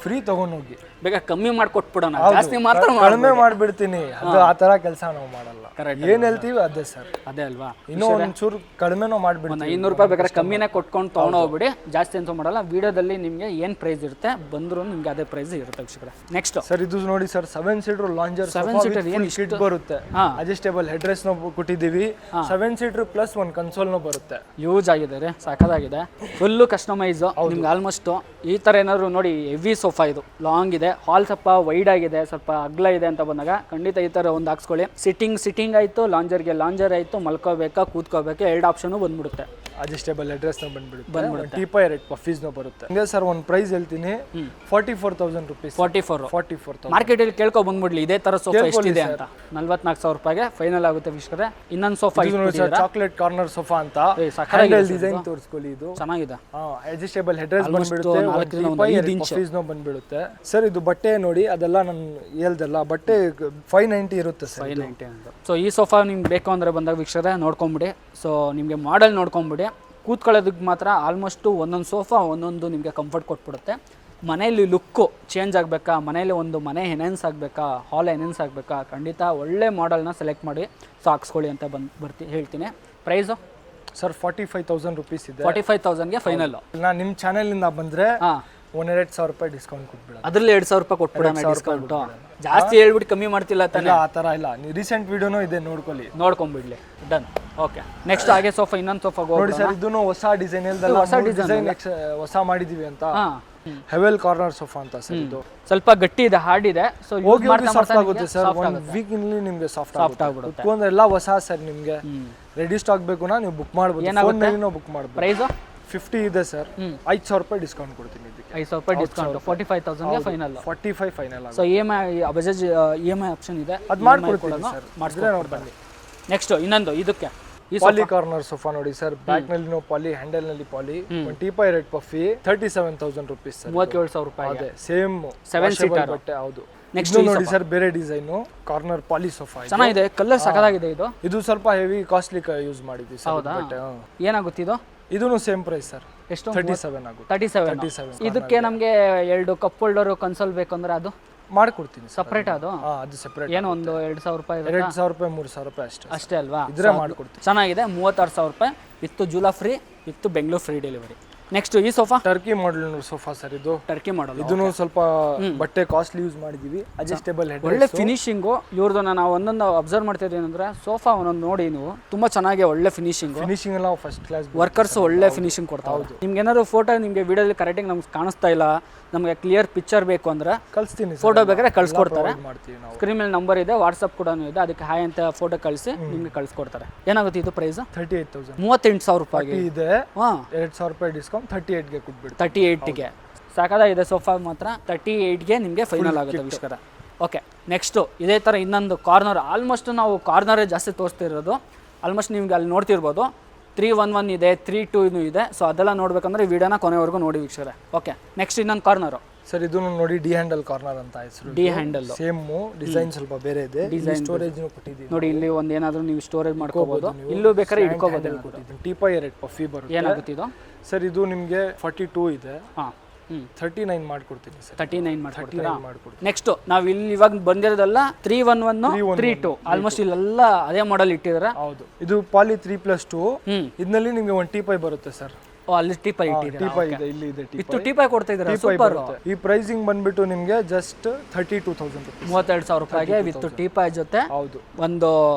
ಫ್ರೀ ತಗೊಂಡೋಗಿ, ಬೇಗ ಕಮ್ಮಿ ಮಾಡ್ಕೊಟ್ಬಿಡೋಣ, ಜಾಸ್ತಿ ಮಾತ್ರ ಕಡಿಮೆ ಮಾಡ್ಬಿಡ್ತೀನಿ. ಅದು ಆ ತರ ಕೆಲಸ ನಾವು ಮಾಡಲ್ಲ. ಏನ್ ಹೇಳ್ತೀವಿ ಅದೇ ಸರ್, ಅದೇ ಅಲ್ವಾ? ಇನ್ನೂ ಒಂಚೂರು ಕಡಿಮೆನೂ ಮಾಡ್ಬಿಡ್ತೀನಿ. 500 ರೂಪಾಯಿ ಬೇಕಾದ್ರೆ ಕಮ್ಮಿನೇ ಕೊಟ್ಕೊಂಡು ತೊಗೊಂಡು ಹೋಗ್ಬಿಡಿ, ಜಾಸ್ತಿ ಅಂತ ಮಾಡಲ್ಲ. ವಿಡಿಯೋದಲ್ಲಿ ನಿಮಗೆ ಏನು ಪ್ರೈಸ್ ಇರುತ್ತೆ ಬಂದ್ರು ನಿಮ್ಗೆ ಅದೇ ಪ್ರೈಸ್ ಇರುತ್ತೆ ವೀಕ್ಷಕರೇ. ನೆಕ್ಸ್ಟ್ ಸರ್, ಇದು ನೋಡಿ ಸರ್, 7 ಸೀಟರ್ ಲಾಂಜರ್. 7 ಸೀಟರ್ ಏನು ಕಿಟ್ ಬರುತ್ತೆ, ಅಡ್ಜಸ್ಟೇಬಲ್ ಹೆಡ್ ರೆಸ್ಟ್ ಕೊಟ್ಟಿದ್ದೀವಿ. 7 ಸೀಟರ್ ಪ್ಲಸ್ 1 ಕನ್ಸೋಲ್ ಬರುತ್ತೆ. ಯೂಸ್ ಆಗಿದೆ ರೀ, ಸಾಕಾಗಿದೆ. ಫುಲ್ಲು ಕಸ್ಟಮೈಸ್ ನಿಮ್ಗೆ ಆಲ್ಮೋಸ್ಟ್. ಈ ಥರ ಏನಾದ್ರು ನೋಡಿ, ಹೆವಿ ಸೋಫಾ ಇದು, ಲಾಂಗ್ ಇದೆ, ಹಾಲ್ ಸ್ವಲ್ಪ ವೈಡ್ ಆಗಿದೆ, ಸ್ವಲ್ಪ ಅಗ್ಲ ಇದೆ ಅಂತ ಬಂದಾಗ ಖಂಡಿತ ಈ ಥರ ಒಂದು ಹಾಕ್ಸ್ಕೊಳ್ಳಿ. ಸಿಟ್ಟಿಂಗ್ ಆಯಿತು, ಲಾಂಜರ್ ಆಯಿತು, ಮಲ್ಕೋಬೇಕಾ ಕೂತ್ಕೋಬೇಕಾ 2 ಆಪ್ಷನ್ ಬಂದ್ಬಿಡುತ್ತೆ. ಅಡ್ಜಸ್ಟೇಬಲ್ ಅಡ್ರೆಸ್ ಬಂದ್ಬಿಡುತ್ತೆ. ಟೀಪಾಯ್ ರೇಟ್ ಪಫೀಸ್ ಬರುತ್ತೆ. ಹಂಗೆ ಸರ್, ಒಂದು ಪ್ರೈಸ್ ಹೇಳ್ತೀನಿ, 44,000 ರೂಪೀಸ್. 44,000 ಮಾರ್ಕೆಟಲ್ಲಿ ಕೇಳ್ಕೊ ಬಂದ್ಬಿಡ್ಲಿ ಇದೇ ತರ ಸೋಫಾ ಎಷ್ಟಿದೆ ಅಂತ. 44,000 ರೂಪಾಯಿಗೆ ಫೈನಲ್ ಆಗುತ್ತೆ ವೀಕ್ಷಕರೇ. ಇನ್ನೊಂದು ಸೋಫಾ ಚಾಕ್ಲೇಟ್ ಕಾರ್ನರ್ ಸೋಫಾ ಅಂತ ಡಿಸೈನ್ ತೋರಿಸ್ಕೊಳ್ಳಿ. ಇದು ಚೆನ್ನಾಗಿದೆ, ಅಡ್ಜಸ್ಟೇಬಲ್ ಹೆಡ್ರೆಸ್ ಬಂದ್ಬಿಡುತ್ತೆ. ಸರ್, ಇದು ಬಟ್ಟೆ ನೋಡಿ, ಅದೆಲ್ಲ ನಾನು ಹೇಳ್ದಲ್ಲ, ಬಟ್ಟೆ 590 ಇರುತ್ತೆ ಸರ್. 590 ಅಂತ. ಸೊ ಈ ಸೋಫಾ ನಿಮ್ಗೆ ಬೇಕು ಅಂದ್ರೆ ಬಂದಾಗ ವೀಕ್ಷಕರೇ ನೋಡ್ಕೊಂಬಿಡಿ. ಸೊ ನಿಮಗೆ ಮಾಡೆಲ್ ನೋಡ್ಕೊಂಬಿಡಿ. ಕೂತ್ಕೊಳ್ಳೋದಕ್ಕೆ ಮಾತ್ರ ಆಲ್ಮೋಸ್ಟ್ ಒಂದೊಂದು ಸೋಫಾ ಒಂದೊಂದು ನಿಮಗೆ ಕಂಫರ್ಟ್ ಕೊಟ್ಬಿಡುತ್ತೆ. ಮನೆಯಲ್ಲಿ ಲುಕ್ಕು ಚೇಂಜ್ ಆಗಬೇಕಾ, ಮನೇಲಿ ಒಂದು ಮನೆ ಎನ್ಹೆನ್ಸ್ ಆಗಬೇಕಾ, ಹಾಲ್ ಎನ್ಹೆನ್ಸ್ ಆಗಬೇಕಾ, ಖಂಡಿತ ಒಳ್ಳೆ ಮಾಡೆಲ್ನ ಸೆಲೆಕ್ಟ್ ಮಾಡಿ ಸೊ ಹಾಕ್ಸ್ಕೊಳ್ಳಿ ಅಂತ ಹೇಳ್ತೀನಿ. ಪ್ರೈಸು ಸರ್ 45,000 ರೂಪೀಸ್ ಇದೆ. 45,000ಗೆ ಫೈನಲ್. ನಾನು ನಿಮ್ಮ ಚಾನೆಲಿಂದ ಬಂದರೆ 1-2 ಸಾವಿರ ರೂಪಾಯಿ ಡಿಸ್ಕೌಂಟ್ ಕೊಟ್ಬಿಡೋಣ. ಅದ್ರಲ್ಲಿ 2,000 ರೂಪಾಯಿ ಕೊಟ್ಬಿಡೋಣ ಡಿಸ್ಕೌಂಟ್. ಜಾಸ್ತಿ ಹೇಳ್ಬಿಟ್ಟು ಕಮ್ಮಿ ಮಾಡ್ತಿಲ್ಲ ತಾನೆ? ಇಲ್ಲ, ಆ ಥರ ಇಲ್ಲ. ನೀವು ರೀಸೆಂಟ್ ವಿಡಿಯೋನೂ ಇದೆ, ನೋಡ್ಕೊಂಡ್ಬಿಡ್ಲಿ. ಡನ್. ಓಕೆ, ನೆಕ್ಸ್ಟ್ ಹಾಗೆ ಸೋಫಾ, ಇನ್ನೊಂದು ಸೋಫಾ ನೋಡಿ ಸರ್, ಇದನ್ನು ಹೊಸ ಡಿಸೈನ್ ಹೊಸ ಮಾಡಿದೀವಿ ಅಂತ. ಹೆವೆಲ್ ಕಾರ್ನರ್ ಸೋಫಾ ಅಂತ ಸರ್. ಇದು ಸ್ವಲ್ಪ ಗಟ್ಟಿ ಇದೆ, ಹಾರ್ಡ್ ಇದೆ. ಸೊ ಹೋಗಿ ಸಾಫ್ಟ್ ಆಗುತ್ತೆ ಸರ್. 1 ವೀಕ್ ಇಲ್ಲಿ ನಿಮಗೆ ಸಾಫ್ಟ್ ಆಗುತ್ತೆ. ಕುತ್ಕೊಂಡ್ರೆ ಎಲ್ಲ ಹೊಸ ಸರ್. ನಿಮಗೆ ರೆಡಿ ಸ್ಟಾಕ್ ಬೇಕುನಾ ನೀವು ಬುಕ್ ಮಾಡ್ಬೋದು, ಫೋನ್ ನಲ್ಲಿ ಬುಕ್ ಮಾಡ್ಬೋದು. ಪ್ರೈಸ್ 50 ಇದೆ ಸರ್. 5,000 ರೂಪಾಯಿ ಡಿಸ್ಕೌಂಟ್ ಕೊಡ್ತೀನಿ ಇದಕ್ಕೆ. 5,000 ರೂಪಾಯಿ ಡಿಸ್ಕೌಂಟ್, 45,000 ಗೆ final. 45 final. So EMI Bajaj EMI option ಇದೆ, ಅದು ಮಾಡ್ಕೊಡ್ತೀನಿ ಸರ್. ಮಾಡಿದ್ರೆ ನೋಡಿ ಬನ್ನಿ. ನೆಕ್ಸ್ಟ್ ಇನ್ನೊಂದು ಇದಕ್ಕೆ ಪಾಲಿ ಕಾರ್ನರ್ ಸೋಫಾ ನೋಡಿ ಸರ್. ಬ್ಯಾಕ್ ನಲ್ಲಿ ಪಾಲಿ, ಹ್ಯಾಂಡಲ್ ನಲ್ಲಿ ಪಾಲಿ. Teapoy rate ಪಫಿ 37,000 rupees sir. 37,000 ರೂಪಾಯಿ. ಅದೇ ಸೇಮ್ 7 ಸೀಟರ್ ಬಟ್ಟೆ. ಹೌದು. ನೆಕ್ಸ್ಟ್ ನೋಡಿ ಸರ್, ಬೇರೆ ಡಿಸೈನ್ ಕಾರ್ನರ್ ಪಾಲಿ ಸೋಫಾ ಚೆನ್ನಾಗಿದೆ, ಕಲರ್ ಸಖತ್ತಾಗಿದೆ. ಇದು ಸ್ವಲ್ಪ ಹೆವಿ ಕಾಸ್ಟ್ಲಿ ಯೂಸ್ ಮಾಡಿದ್ವಿ ಸರ್. ಬಟ್ಟೆ ಏನಾಗುತ್ತೆ ಇದು? ಇದೂ ಸೇಮ್ ಪ್ರೈಸ್ ಸರ್. ಎಷ್ಟು? 37 ಆಗುತ್ತೆ. 37. ಇದಕ್ಕೆ ನಮಗೆ 2 ಕಪ್ ಹೋಲ್ಡರ್ ಕನ್ಸೋಲ್ ಬೇಕಂದ್ರೆ ಅದು ಮಾಡ್ಕೊಡ್ತೀನಿ. ಸಪ್ರೇಟ್ ಅದು ಸಪ್ರೇಟ್. ಏನು ಒಂದು 2,000 ರೂಪಾಯಿ, 2,000 ರೂಪಾಯಿ, 3,000 ರೂಪಾಯಿ ಅಷ್ಟೇ ಅಲ್ವಾ? ಇದ್ರೆ ಮಾಡ್ಕೊಡ್ತೀನಿ. ಚೆನ್ನಾಗಿದೆ. 36,000 ರೂಪಾಯಿ ವಿತ್ ಜೂಲಾ free, with Bengaluru free delivery. Next ಈ sofa Turkey model sofa sir. ಇದು ಟರ್ಕಿ ಮಾಡಲ್. ಇದನ್ನು ಸ್ವಲ್ಪ ಬಟ್ಟೆ ಕಾಸ್ಟ್ಲಿ ಯೂಸ್ ಮಾಡಿದೀವಿ. ಅಡ್ಜಸ್ಟೇಬಲ್ ಹೆಡ್, ಒಳ್ಳೆ ಫಿನಿಶಿಂಗು ಇವ್ರದ್ದು. ನಾವು ಒಂದೊಂದು ಅಬ್ಸರ್ವ್ ಮಾಡ್ತಿದ್ವಿ ಏನಂದ್ರೆ, ಸೋಫಾ ಒಂದೊಂದು ನೋಡಿ ನೀವು, ತುಂಬಾ ಚೆನ್ನಾಗಿ ಒಳ್ಳೆ ಫಿನಿಶಿಂಗ್ ಎಲ್ಲ ಫಸ್ಟ್ ಕ್ಲಾಸ್. ವರ್ಕರ್ಸ್ ಒಳ್ಳೆ ಫಿನಿಶಿಂಗ್ ಕೊಡ್ತಾರೆ. ನಿಮ್ಗೆ ಏನಾದ್ರು ಫೋಟೋ ನಿಮಗೆ ವಿಡಿಯೋದಲ್ಲಿ ಕರೆಕ್ಟಾಗಿ ನಮ್ಗೆ ಕಾಣಿಸ್ತಾ ಇಲ್ಲ, ನಮಗೆ ಕ್ಲಿಯರ್ ಪಿಕ್ಚರ್ ಬೇಕು ಅಂದ್ರೆ ಕಳಿಸ್ತೀನಿ. ಫೋಟೋ ಬೇಕಾದ್ರೆ ಕಳ್ಸಿಕೊಡ್ತಾರೆ. ಸ್ಕ್ರೀನ್ ಮೇಲೆ ನಂಬರ್ ಇದೆ, ವಾಟ್ಸಪ್ ಕೂಡ ಇದೆ. ಅದಕ್ಕೆ ಹಾಯ್ ಅಂತ ಫೋಟೋ ಕಳಿಸಿ ನಿಮ್ಗೆ ಕಳ್ಸಿಕೊಡ್ತಾರೆ. ಏನಾಗುತ್ತೆ ಇದು ಪ್ರೈಸ್? 38,000. 38,000 ರೂಪಾಯಿ ಇದೆ. 2,000 ರೂಪಾಯಿ ಡಿಸ್ಕೌಂಟ್ 38ಗೆ ಕೊಟ್ಬಿಡ್ತೀನಿ. 38ಗೆ ಸಾಕಾಗಿದೆ ಸೋಫಾ ಮಾತ್ರ. 38ಗೆ ನಿಮಗೆ ಫೈನಲ್ ಆಗುತ್ತೆ ವಿಷ್ಕರ. ಓಕೆ, ನೆಕ್ಸ್ಟು ಇದೇ ಥರ ಇನ್ನೊಂದು ಕಾರ್ನರ್. ಆಲ್ಮೋಸ್ಟ್ ನಾವು ಕಾರ್ನರೇ ಜಾಸ್ತಿ ತೋರಿಸ್ತಿರೋದು. ಆಲ್ಮೋಸ್ಟ್ ನಿಮ್ಗೆ ಅಲ್ಲಿ ನೋಡ್ತಿರ್ಬೋದು 311 ಇದೆ, 32 ಇದೆ. ಸೊ ಅದೆಲ್ಲ ನೋಡ್ಬೇಕಂದ್ರೆ ವಿಡಿಯೋನ ಕೊನೆವರೆಗೂ ನೋಡಿ ವೀಕ್ಷಕರೇ. ಓಕೆ, ನೆಕ್ಸ್ಟ್ ಇನ್ನೊಂದು ಕಾರ್ನರು ಸರ್. ಇದು ನೋಡಿ ಡಿ ಹ್ಯಾಂಡಲ್ ಕಾರ್ನರ್ ಅಂತ ಹೆಸರು. ಡಿ ಹ್ಯಾಂಡಲ್ ಸೇಮ್ ಡಿಸೈನ್ ಸ್ವಲ್ಪ ಬೇರೆ ಇದೆ. ಸ್ಟೋರೇಜ್ ಕೊಟ್ಟಿದ್ದೀವಿ ನೋಡಿ. ಇಲ್ಲಿ ಒಂದು ಏನಾದರೂ ನೀವು ಸ್ಟೋರೇಜ್ ಮಾಡ್ಕೋಬಹುದು, ಇಲ್ಲೂ ಬೇಕಾದ್ರೆ ಇಟ್ಕೋಬಹುದು. ಟೀಪೈ ರೇಟ್ ಪಫಿ ಬರುತ್ತೆ. ಏನಾಗುತ್ತೆ ಇದು ಸರ್? ಇದು ನಿಮಗೆ 42 ಇದೆ. 39 ಮಾಡ್ಕೊಡ್ತೀನಿ ಸರ್. 39 ಮಾಡ್ಕೊಡ್ತೀರಾ? ನೆಕ್ಸ್ಟ್ ನಾವು ಇಲ್ಲಿ ಇವಾಗ ಬಂದಿರೋದಲ್ಲ 311 32 ಆಲ್ಮೋಸ್ಟ್ ಇಲ್ಲೆಲ್ಲ ಅದೇ ಮಾಡೆಲ್ ಇಟ್ಟಿದ್ದಾರೆ. ಹೌದು. ಇದು ಪಾಲಿ 3+2. ಇದರಲ್ಲಿ ನಿಮಗೆ ಒಂದು ಟೀಪೈ ಬರುತ್ತೆ ಸರ್. ಅಲ್ಲಿ ಟೀಪೈ ಇಟ್ಟಿದ್ದಾರೆ. ಟೀಪೈ ಇದೆ, ಇಲ್ಲಿ ಇದೆ. ಇತ್ತು ಟೀಪೈ ಕೊಡ್ತಾ ಇದ್ದಾರೆ. ಸೂಪರ್. ಈ ಪ್ರೈಸಿಂಗ್ ಬಂದ್ಬಿಟ್ಟು ನಿಮಗೆ ಜಸ್ಟ್ 32,000 ರೂಪಾಯಿ. 32,000 ರೂಪಾಯಿಗೆ ವಿತ್ ಟೀಪೈ ಜೊತೆ. ಹೌದು. ಒಂದು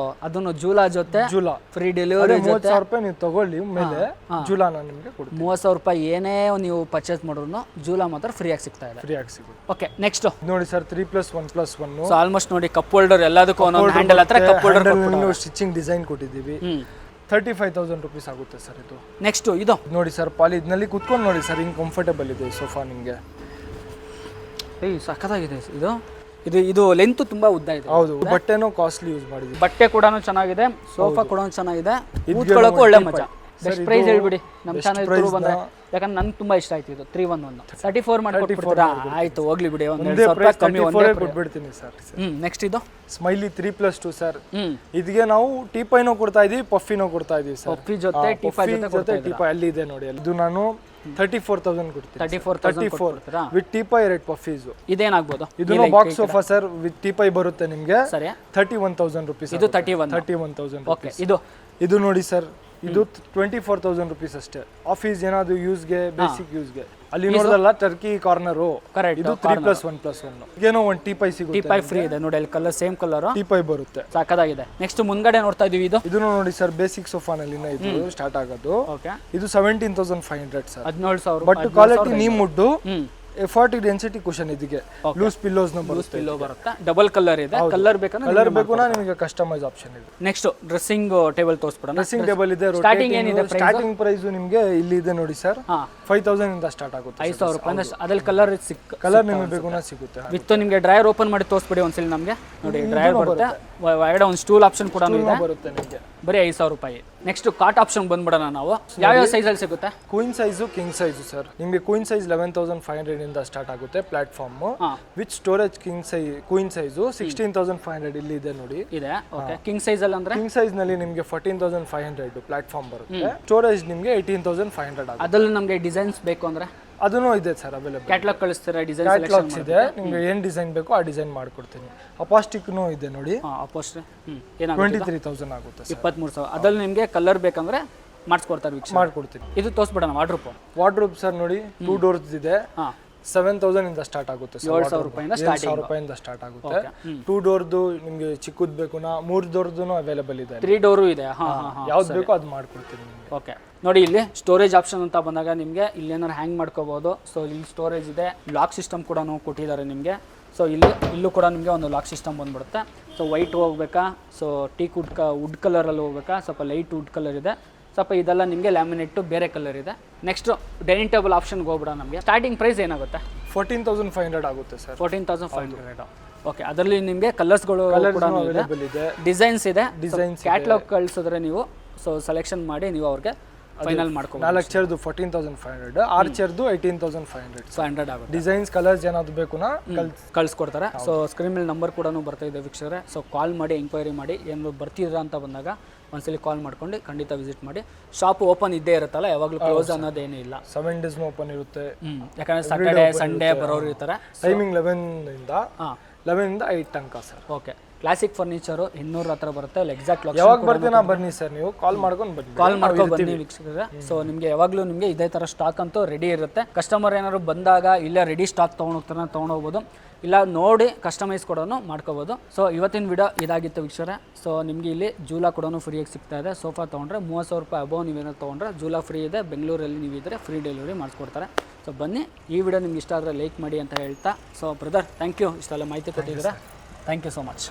ಅದನ್ನು ಜೂಲಾ ಜೊತೆ ಫ್ರೀ ಡೆಲಿವರಿ ಜೊತೆ 30,000 ರೂಪಾಯಿ ನೀವು ತಗೊಳ್ಳಿ ಮೇಲೆ ಜೂಲಾನ ನಿಮಗೆ ಕೊಡ್ತೀನಿ. 30,000 ರೂಪಾಯಿ ಏನೇ ನೀವು ಪರ್ಚೇಸ್ ಮಾಡಿದ್ರು ಜೂಲಾ ಮಾತ್ರ ಫ್ರೀ ಆಗಿ ಸಿಗ್ತಾ ಇದೆ. ಫ್ರೀ ಆಗಿ ಸಿಗುತ್ತೆ. ಓಕೆ, ನೆಕ್ಸ್ಟ್ ನೋಡಿ ಸರ್ 3+1+1. ಸೊ ಆಲ್ಮೋಸ್ಟ್ ನೋಡಿ ಕಪ್ ಹೋಲ್ಡರ್ ಎಲ್ಲದಕ್ಕೂ ಒಂದೊಂದು ಹ್ಯಾಂಡಲ್ ಹತ್ರ ಕಪ್ ಹೋಲ್ಡರ್ ಸ್ಟಿಚಿಂಗ್ ಡಿಸೈನ್ ಕೊಟ್ಟಿದ್ದೀವಿ. 35,000 ರೂಪೀಸ್ ಆಗುತ್ತೆ ಸರ್ ಇದು. ನೆಕ್ಸ್ಟ್ ಇದು ನೋಡಿ ಸರ್, ಪಾಲಿ ಇದರಲ್ಲಿ ಕುತ್ಕೊಂಡು ನೋಡಿ ಸರ್, ಹಿಂಗೆ ಕಂಫರ್ಟೇಬಲ್ ಇದೆ ಈ ಸೋಫಾ ನಿಮಗೆ. ಸಖತ್ತಾಗಿದೆ ಇದು. ಇದು ಇದು ಲೆಂತ್ ತುಂಬಾ ಉದ್ದ ಇದೆ. ಹೌದು. ಬಟ್ಟೆನೂ ಕಾಸ್ಟ್ಲಿ ಯೂಸ್ ಮಾಡಿದ್ವಿ. ಬಟ್ಟೆ ಕೂಡ ಚೆನ್ನಾಗಿದೆ, ಸೋಫಾ ಕೂಡ ಚೆನ್ನಾಗಿದೆ, ಕೂತ್ಕೊಳ್ಳೋಕೆ ಒಳ್ಳೆ ಮಜಾ. ಬೆಸ್ಟ್ ಪ್ರೈಸ್ ಹೇಳ್ಬಿಡಿ ನಮ್ಮ ಚಾನಲ್ ಥ್ರೂ ಬಂದ್ರೆ, ಯಾಕಂದ್ರೆ ನಂಗೆ ತುಂಬಾ ಇಷ್ಟ ಆಯ್ತು ಇದು 311 34 ಮಾಡ್ಕೊಡ್ತೀರಾ? ಆಯ್ತು, ಹೋಗ್ಲಿ ಬಿಡಿ, ಒಂದು 2,000 ರೂಪಾಯಿ ಕಮ್ಮಿ ಕೊಟ್ಬಿಡ್ತೀನಿ ಸರ್. ನೆಕ್ಸ್ಟ್ ಇದು ಸ್ಮೈಲಿ 3+2 ಸರ್. ಇದಕ್ಕೆ ನಾವು ಟೀಪೈನೋ ಕೊಡ್ತಾ ಇದೀವಿ, ಪಫಿನೋ ಕೊಡ್ತಾ ಇದೀವಿ ಸರ್. ಪಫಿ ಜೊತೆ ಟೀಪೈ ಜೊತೆ ಟೀಪೈ ಅಲ್ಲಿ ಇದೆ ನೋಡಿ. ಇದು ನಾನು 34,000 ಕೊಡ್ತೀನಿ. 34,000 ವಿತ್ ಟೀಪೈ ರೇಟ್ ಪಫೀಸ್. ಇದೇನಾಗ್ಬೋದು? ಇದು box sofa sir, with teapoy ಬರುತ್ತೆ ನಿಮಗೆ. ಸರಿ. 31,000 ರೂಪೀಸ್. ಇದು 31,000. ಓಕೆ, ಇದು ನೋಡಿ ಸರ್, ಇದು 24,000 ರೂಪೀಸ್ ಅಷ್ಟೇ. ಆಫೀಸ್ ಏನಾದ್ರು ಯೂಸ್ಗೆ, ಬೇಸಿಕ್ ಯೂಸ್ಗೆ. ಅಲ್ಲಿ ನೋಡೋದಲ್ಲ ಟರ್ಕಿ ಕಾರ್ನರು. ಇದು 3+1+1. ಏನೋ ಒಂದು ಟೀಪೈ ಸಿಗುತ್ತೆ. ಟೀಪೈ ಫ್ರೀ ಇದೆ ನೋಡಿ, ಅಲ್ಲಿ ಕಲರ್ ಸೇಮ್ ಕಲರ್ ಟೀಪೈ ಬರುತ್ತೆ. ಸಾಕಾಗಿದೆ. ನೆಕ್ಸ್ಟ್ ಮುಂದ್ಗಡೆ ನೋಡ್ತಾ ಇದೀವಿ. ಇದು ನೋಡಿ ಸರ್, ಬೇಸಿಕ್ ಸೋಫಾನಲ್ಲಿ ಇದು ಸ್ಟಾರ್ಟ್ ಆಗೋದು. ಓಕೆ, ಇದು 17,500 sir. 17,000. But quality neem wood, 40 density cushion. ಇದಕ್ಕೆ ಲೂಸ್ ಪಿಲ್ಲೋಸ್ ಬರುತ್ತೆ. ಡಬಲ್ ಕಲರ್ ಇದೆ. ಕಲರ್ ಬೇಕಂದ್ರೆ ನಿಮಗೆ ಕಸ್ಟಮೈಸ್ ಆಪ್ಷನ್ ಇದೆ. ನೆಕ್ಸ್ಟ್ ಡ್ರೆಸ್ಸಿಂಗ್ ಟೇಬಲ್ ತೋರಿಸ್ಬಿಡೋಣ. ಡ್ರೆಸ್ಸಿಂಗ್ ಟೇಬಲ್ ಇದೆ. ಸ್ಟಾರ್ಟಿಂಗ್ ಏನಿದೆ? ಸ್ಟಾರ್ಟಿಂಗ್ ಪ್ರೈಸ್ ನಿಮಗೆ ಇಲ್ಲಿ ಇದೆ ನೋಡಿ ಸರ್, 5,000 ಇಂದ ಸ್ಟಾರ್ಟ್ ಆಗುತ್ತೆ. 5,000 ರೂಪಾಯಿ. ಅದ್ರಲ್ಲಿ ಕಲರ್ ನಿಮಗೆ ಬೇಕುನಾ ಸಿಗುತ್ತೆ. ವಿತ್ ನಿಮಗೆ ಡ್ರೈಯರ್ ಓಪನ್ ಮಾಡಿ ತೋರಿಸ್ಬಿಡಿ ಒಂದ್ಸಲಿ ನಮಗೆ. ನೋಡಿ ಡ್ರೈಯರ್ ಬರುತ್ತೆ, ಒಳಗಡೆ ಒಂದು ಸ್ಟೂಲ್ ಆಪ್ಷನ್ ಕೂಡ ಇದೆ. ಬರುತ್ತೆ ನಿಮಗೆ. ಬರೀ 5,000 ರೂಪಾಯಿ. ನೆಕ್ಸ್ಟ್ ಕಾಟ್ ಆಪ್ಷನ್ ಬಂದ್ಬಿಡೋಣ ನಾವು. ಯಾವ ಸೈಜ್ ಅಲ್ಲಿ ಸಿಗುತ್ತೆ? Queen size, king size sir. ನಿಮಗೆ ಕ್ವೀನ್ ಸೈಜ್ 11,500 ಇಂದ ಸ್ಟಾರ್ಟ್ ಆಗುತ್ತೆ platform. With storage king size queen size 16,500 ಇಲ್ಲಿ ಇದೆ ನೋಡಿ. ಇದೆ. ಓಕೆ, ಕಿಂಗ್ ಸೈಜ್ ಅಲ್ಲಿ ಅಂದ್ರೆ ಕಿಂಗ್ ಸೈಜ್ ನಲ್ಲಿ ನಿಮಗೆ 14,500 ಪ್ಲಾಟ್ಫಾರ್ಮ್ ಬರುತ್ತೆ. ಸ್ಟೋರೇಜ್ ನಿಮಗೆ 18,500 ಆಗುತ್ತೆ. ಅದ್ರಲ್ಲಿ ನಮಗೆ ಡಿಸೈನ್ಸ್ ಬೇಕು ಅಂದ್ರೆ ಅದನ್ನು ಇದೆ ಸರ್ ಅವೈಲೇಬಲ್. ಕ್ಯಾಟಲಾಗ್ ಕಳಿಸ್ತೀರಾ? ಡಿಸೈನ್ ಕ್ಯಾಟಲಾಗ್ಸ್ ಇದೆ, ನಿಮಗೆ ಏನು ಡಿಸೈನ್ ಬೇಕೋ ಆ ಡಿಸೈನ್ ಮಾಡ್ಕೊಡ್ತೀನಿ. ಅಪಾಸ್ಟಿಕ್ನು ಇದೆ ನೋಡಿ. ಅಪಾಸ್ಟಿಕ್ 23,000 ಆಗುತ್ತೆ ಸರ್. 23,000. ಅದ್ರಲ್ಲಿ ನಿಮಗೆ ಕಲರ್ ಬೇಕಂದ್ರೆ ಮಾಡಿಸ್ಕೊಡ್ತಾರೆ, ಮಾಡ್ಕೊಡ್ತೀನಿ. ಇದು ತೋರಿಸ್ಬಿಡೋಣ. ವಾರ್ಡ್ರೋಬ್ ಸರ್ ನೋಡಿ, 2 ಡೋರ್ಸ್ ಇದೆ. 7,000 ಇಂದ ಸ್ಟಾರ್ಟ್ ಆಗುತ್ತೆ ಸರ್. 7,000 ರೂಪಾಯಿಂದ 7,000 ರೂಪಾಯಿಂದ ಸ್ಟಾರ್ಟ್ ಆಗುತ್ತೆ. 2 ಡೋರ್ದು ನಿಮಗೆ ಚಿಕ್ಕದು ಬೇಕುನಾ 3 ಡೋರ್ದು ಅವೈಲೇಬಲ್ ಇದೆ. 3 ಡೋರು ಇದೆ. ಯಾವ್ದು ಬೇಕೋ ಅದು ಮಾಡ್ಕೊಡ್ತೀನಿ ನಿಮಗೆ. ಓಕೆ ನೋಡಿ, ಇಲ್ಲಿ ಸ್ಟೋರೇಜ್ ಆಪ್ಷನ್ ಅಂತ ಬಂದಾಗ ನಿಮಗೆ ಇಲ್ಲಿ ಏನಾರು ಹ್ಯಾಂಗ್ ಮಾಡ್ಕೋಬಹುದು. ಸೊ ಇಲ್ಲಿ ಸ್ಟೋರೇಜ್ ಇದೆ, ಲಾಕ್ ಸಿಸ್ಟಮ್ ಕೂಡ ಕೊಟ್ಟಿದ್ದಾರೆ ನಿಮಗೆ. ಸೊ ಇಲ್ಲೂ ಕೂಡ ನಿಮಗೆ ಒಂದು ಲಾಕ್ ಸಿಸ್ಟಮ್ ಬಂದ್ಬಿಡುತ್ತೆ. ಸೊ ವೈಟ್ ಹೋಗ್ಬೇಕಾ, ಸೊ ಟೀಕ್ ವುಡ್ ಕಲರಲ್ಲಿ ಹೋಗ್ಬೇಕಾ, ಸ್ವಲ್ಪ ಲೈಟ್ ವುಡ್ ಕಲರ್ ಇದೆ, ಸ್ವಲ್ಪ ಇದೆಲ್ಲ ನಿಮಗೆ ಲ್ಯಾಮಿನೇಟು ಬೇರೆ ಕಲರ್ ಇದೆ. ನೆಕ್ಸ್ಟ್ ಡೈನಿಂಗ್ ಟೇಬಲ್ ಆಪ್ಷನ್ಗೆ ಹೋಗ್ಬಿಡ. ನಮಗೆ ಸ್ಟಾರ್ಟಿಂಗ್ ಪ್ರೈಸ್ ಏನಾಗುತ್ತೆ? 14,500 ಆಗುತ್ತೆ ಸರ್. 14,500. ಓಕೆ, ಅದರಲ್ಲಿ ನಿಮಗೆ ಕಲರ್ಸ್ಗಳು ಕೂಡ ಅವೈಲೇಬಲ್ ಇದೆ, ಡಿಸೈನ್ಸ್ ಇದೆ. ಕ್ಯಾಟ್ಲಾಗ್ ಕಳಿಸಿದ್ರೆ ನೀವು ಸೊ ಸೆಲೆಕ್ಷನ್ ಮಾಡಿ ನೀವು ಅವ್ರಿಗೆ ಫೈನಲ್ ಮಾಡ್ಕೊಂಡು 4 ಚೇರ್ದು 14,500, 6 ಚೇರ್ದು 18,500 ಆಗುತ್ತೆ. ಡಿಸೈನ್ಸ್ ಕಲರ್ಸ್ ಏನಾದ್ರು ಬೇಕುನಾ ಕಳಿಸ್ಕೊಡ್ತಾರೆ. ಸೊ ಸ್ಕ್ರೀನ್ ಮೇಲೆ ನಂಬರ್ ಕೂಡ ಬರ್ತಾ ಇದೆ ವೀಕ್ಷಕರೇ. ಸೊ ಕಾಲ್ ಮಾಡಿ ಎಂಕ್ವೈರಿ ಮಾಡಿ, ಏನು ಬರ್ತೀರಾ ಅಂತ ಬಂದಾಗ ಒಂದ್ಸಲಿ ಕಾಲ್ ಮಾಡ್ಕೊಂಡು ಖಂಡಿತ ವಿಸಿಟ್ ಮಾಡಿ. ಶಾಪ್ ಓಪನ್ ಇದ್ದೇ ಇರುತ್ತಲ್ಲ, ಯಾವಾಗಲೂ ಕ್ಲೋಸ್ ಅನ್ನೋದೇನೂ ಇಲ್ಲ. 7 ಡೇಸ್ ಓಪನ್ ಇರುತ್ತೆ. ಯಾಕಂದ್ರೆ ಸಾಟರ್ಡೆ ಸಂಡೇ ಬರೋರು ಇರ್ತಾರೆ. ಟೈಮಿಂಗ್ 11 ಇಂದ 8 ತನಕ ಸರ್. ಓಕೆ, ಕ್ಲಾಸಿಕ್ ಫರ್ನಿಚರು 200 ಹತ್ರ ಬರುತ್ತೆ. ಅಲ್ಲಿ ಎಕ್ಸಾಕ್ಟ್ ಯಾವಾಗ ಬರ್ತೀನಾ ಬನ್ನಿ ಸರ್, ನೀವು ಕಾಲ್ ಮಾಡ್ಕೊಂಡು ಬನ್ನಿ ವೀಕ್ಷಕರೇ. ಸೊ ನಿಮಗೆ ಯಾವಾಗಲೂ ನಿಮಗೆ ಇದೇ ಥರ ಸ್ಟಾಕ್ ಅಂತೂ ರೆಡಿ ಇರುತ್ತೆ. ಕಸ್ಟಮರ್ ಏನಾದ್ರು ಬಂದಾಗ ಇಲ್ಲೇ ರೆಡಿ ಸ್ಟಾಕ್ ತೊಗೊಂಡೋಗ್ತಾರೆ, ತೊಗೊಂಡೋಗ್ಬೋದು. ಇಲ್ಲ ನೋಡಿ ಕಸ್ಟಮೈಸ್ ಕೂಡ ಮಾಡ್ಕೋಬೋದು. ಸೊ ಇವತ್ತಿನ ವಿಡಿಯೋ ಇದಾಗಿತ್ತು ವೀಕ್ಷಕರೇ. ಸೊ ನಿಮಗೆ ಇಲ್ಲಿ ಜೂಲಾ ಕೂಡ ಫ್ರೀಯಾಗಿ ಸಿಗ್ತಾ ಇದೆ. ಸೋಫಾ ತೊಗೊಂಡ್ರೆ 30,000 ರೂಪಾಯಿ ಅಬೌವ್ ನೀವೇನಾದ್ರು ತೊಗೊಂಡ್ರೆ ಜೂಲಾ ಫ್ರೀ ಇದೆ. ಬೆಂಗಳೂರಲ್ಲಿ ನೀವಿದ್ದರೆ ಫ್ರೀ ಡೆಲಿವರಿ ಮಾಡಿಸ್ಕೊಡ್ತಾರೆ. ಸೊ ಬನ್ನಿ, ಈ ವಿಡಿಯೋ ನಿಮ್ಗೆ ಇಷ್ಟ ಆದರೆ ಲೈಕ್ ಮಾಡಿ ಅಂತ ಹೇಳ್ತಾ. ಸೊ ಬ್ರದರ್, ಥ್ಯಾಂಕ್ ಯು, ಇಷ್ಟೆಲ್ಲ ಮಾಹಿತಿ ಕೊಟ್ಟಿದ್ದೀರಾ. Thank you so much.